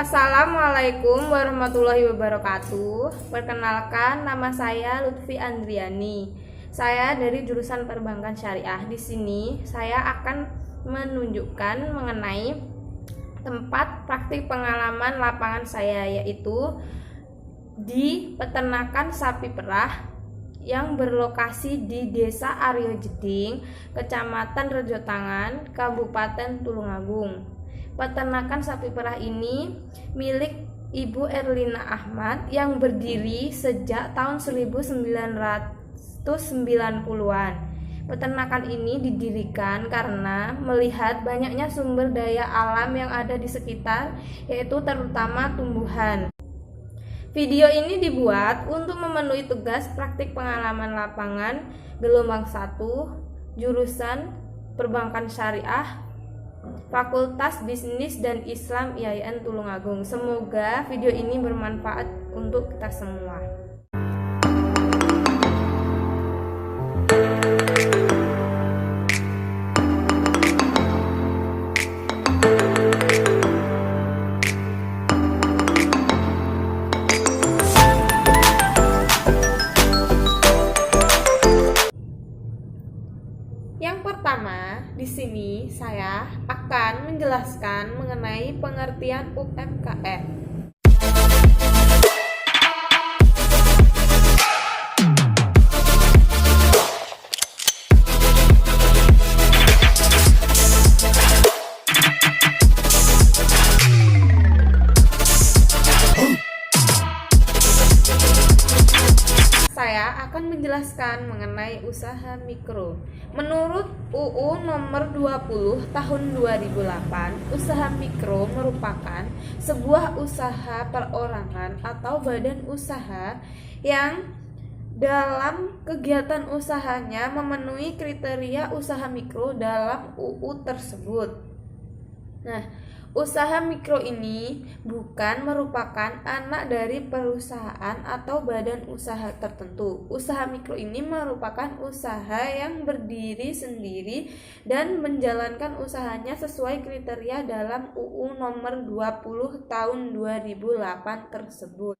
Assalamualaikum warahmatullahi wabarakatuh. Perkenalkan, nama saya Lutfi Andriani. Saya dari jurusan Perbankan Syariah. Di sini saya akan menunjukkan mengenai tempat praktik pengalaman lapangan saya, yaitu di peternakan sapi perah yang berlokasi di Desa Aryo Jeding, Kecamatan Rejotangan, Kabupaten Tulungagung. Peternakan sapi perah ini milik Ibu Erlina Ahmad yang berdiri sejak tahun 1990-an. Peternakan ini didirikan karena melihat banyaknya sumber daya alam yang ada di sekitar, yaitu terutama tumbuhan. Video ini dibuat untuk memenuhi tugas praktik pengalaman lapangan gelombang 1, jurusan Perbankan Syariah, Fakultas Bisnis dan Islam IAIN Tulungagung. Semoga video ini bermanfaat untuk kita semua. Yang pertama, di sini saya akan menjelaskan mengenai pengertian UMKM. Saya akan menjelaskan mengenai usaha mikro. Menurut UU nomor 20 tahun 2008, usaha mikro merupakan sebuah usaha perorangan atau badan usaha yang dalam kegiatan usahanya memenuhi kriteria usaha mikro dalam UU tersebut. Nah, usaha mikro ini bukan merupakan anak dari perusahaan atau badan usaha tertentu. Usaha mikro ini merupakan usaha yang berdiri sendiri dan menjalankan usahanya sesuai kriteria dalam UU nomor 20 tahun 2008 tersebut.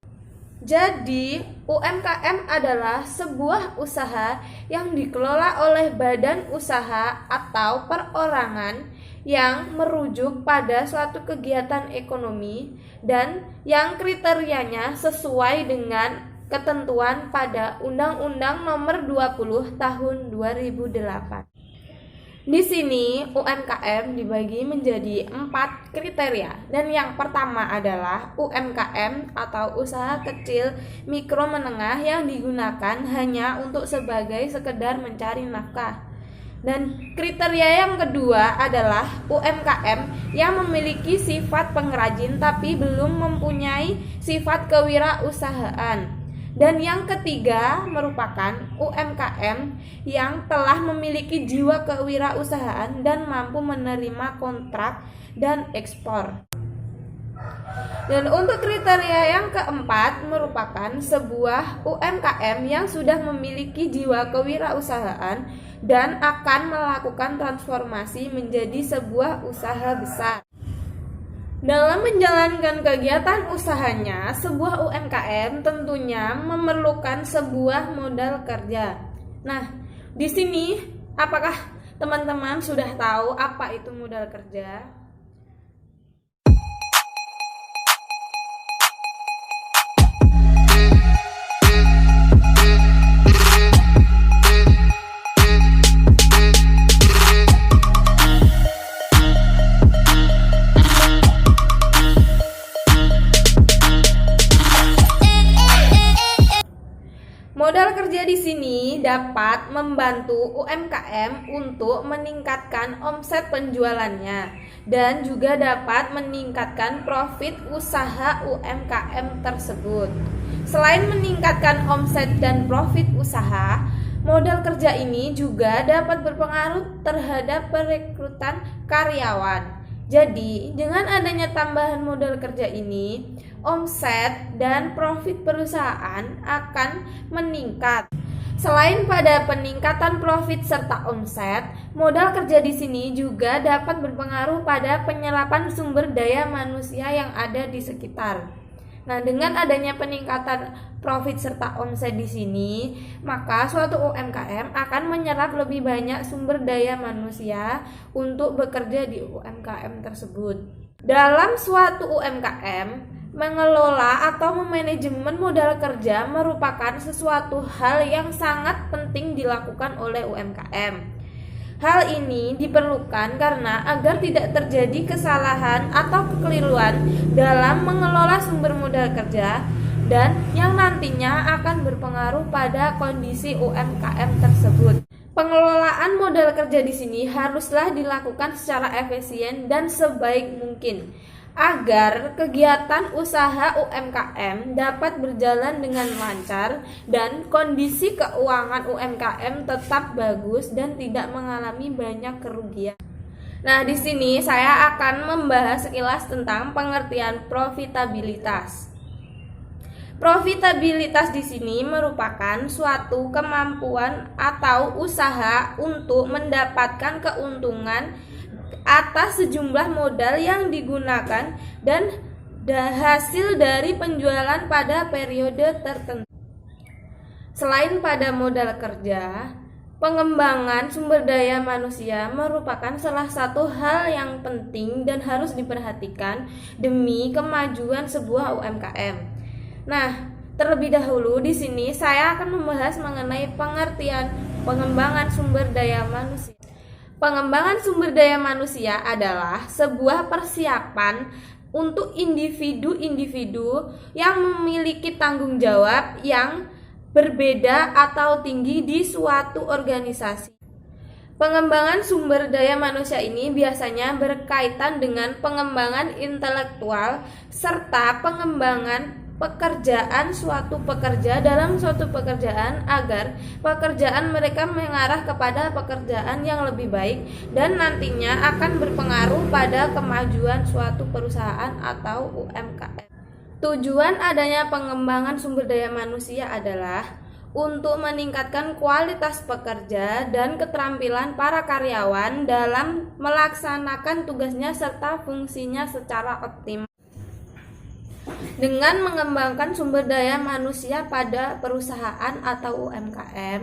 Jadi, UMKM adalah sebuah usaha yang dikelola oleh badan usaha atau perorangan yang merujuk pada suatu kegiatan ekonomi dan yang kriterianya sesuai dengan ketentuan pada Undang-Undang Nomor 20 Tahun 2008. Di sini UMKM dibagi menjadi 4 kriteria, dan yang pertama adalah UMKM atau usaha kecil mikro menengah yang digunakan hanya untuk sebagai sekedar mencari nafkah. Dan kriteria yang kedua adalah UMKM yang memiliki sifat pengrajin tapi belum mempunyai sifat kewirausahaan. Dan yang ketiga merupakan UMKM yang telah memiliki jiwa kewirausahaan dan mampu menerima kontrak dan ekspor. Dan untuk kriteria yang keempat merupakan sebuah UMKM yang sudah memiliki jiwa kewirausahaan dan akan melakukan transformasi menjadi sebuah usaha besar. Dalam menjalankan kegiatan usahanya, sebuah UMKM tentunya memerlukan sebuah modal kerja. Nah, di sini apakah teman-teman sudah tahu apa itu modal kerja? Modal kerja di sini dapat membantu UMKM untuk meningkatkan omset penjualannya dan juga dapat meningkatkan profit usaha UMKM tersebut. Selain meningkatkan omset dan profit usaha, modal kerja ini juga dapat berpengaruh terhadap perekrutan karyawan. Jadi, dengan adanya tambahan modal kerja ini, omset dan profit perusahaan akan meningkat. Selain pada peningkatan profit serta omset, modal kerja di sini juga dapat berpengaruh pada penyerapan sumber daya manusia yang ada di sekitar. Nah, dengan adanya peningkatan profit serta omset di sini, maka suatu UMKM akan menyerap lebih banyak sumber daya manusia untuk bekerja di UMKM tersebut. Dalam suatu UMKM, mengelola atau memanajemen modal kerja merupakan sesuatu hal yang sangat penting dilakukan oleh UMKM. Hal ini diperlukan karena agar tidak terjadi kesalahan atau kekeliruan dalam mengelola sumber modal kerja dan yang nantinya akan berpengaruh pada kondisi UMKM tersebut. Pengelolaan modal kerja di sini haruslah dilakukan secara efisien dan sebaik mungkin agar kegiatan usaha UMKM dapat berjalan dengan lancar dan kondisi keuangan UMKM tetap bagus dan tidak mengalami banyak kerugian. Nah, di sini saya akan membahas sekilas tentang pengertian profitabilitas. Profitabilitas di sini merupakan suatu kemampuan atau usaha untuk mendapatkan keuntungan atas sejumlah modal yang digunakan dan hasil dari penjualan pada periode tertentu. Selain pada modal kerja, pengembangan sumber daya manusia merupakan salah satu hal yang penting dan harus diperhatikan demi kemajuan sebuah UMKM. Nah, terlebih dahulu di sini saya akan membahas mengenai pengertian pengembangan sumber daya manusia. Pengembangan sumber daya manusia adalah sebuah persiapan untuk individu-individu yang memiliki tanggung jawab yang berbeda atau tinggi di suatu organisasi. Pengembangan sumber daya manusia ini biasanya berkaitan dengan pengembangan intelektual serta pengembangan pekerjaan suatu pekerja dalam suatu pekerjaan agar pekerjaan mereka mengarah kepada pekerjaan yang lebih baik dan nantinya akan berpengaruh pada kemajuan suatu perusahaan atau UMKM. Tujuan adanya pengembangan sumber daya manusia adalah untuk meningkatkan kualitas pekerja dan keterampilan para karyawan dalam melaksanakan tugasnya serta fungsinya secara optimal. Dengan mengembangkan sumber daya manusia pada perusahaan atau UMKM,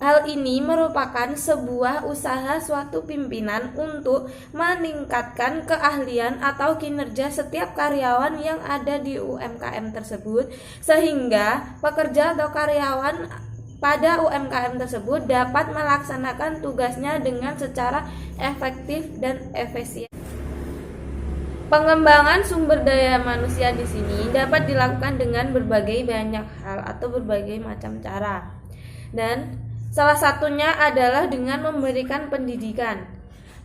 hal ini merupakan sebuah usaha suatu pimpinan untuk meningkatkan keahlian atau kinerja setiap karyawan yang ada di UMKM tersebut, sehingga pekerja atau karyawan pada UMKM tersebut dapat melaksanakan tugasnya dengan secara efektif dan efisien. Pengembangan sumber daya manusia di sini dapat dilakukan dengan berbagai banyak hal atau berbagai macam cara. Dan salah satunya adalah dengan memberikan pendidikan.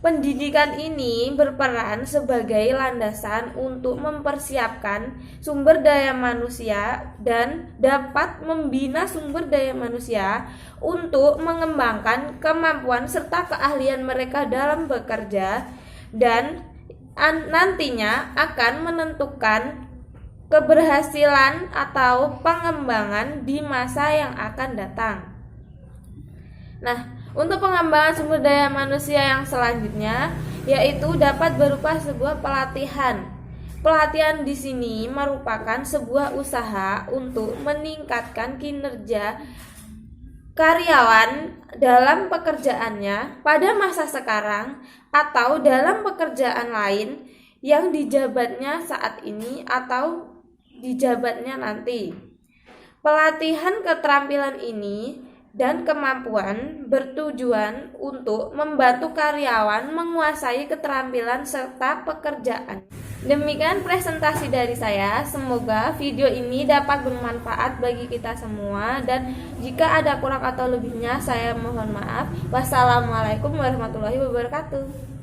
Pendidikan ini berperan sebagai landasan untuk mempersiapkan sumber daya manusia dan dapat membina sumber daya manusia untuk mengembangkan kemampuan serta keahlian mereka dalam bekerja dan nantinya akan menentukan keberhasilan atau pengembangan di masa yang akan datang. Nah, untuk pengembangan sumber daya manusia yang selanjutnya yaitu dapat berupa sebuah pelatihan. Pelatihan di sini merupakan sebuah usaha untuk meningkatkan kinerja karyawan dalam pekerjaannya pada masa sekarang atau dalam pekerjaan lain yang dijabatnya saat ini atau dijabatnya nanti. Pelatihan keterampilan ini dan kemampuan bertujuan untuk membantu karyawan menguasai keterampilan serta pekerjaan. Demikian presentasi dari saya. Semoga video ini dapat bermanfaat bagi kita semua dan jika ada kurang atau lebihnya saya mohon maaf. Wassalamualaikum warahmatullahi wabarakatuh.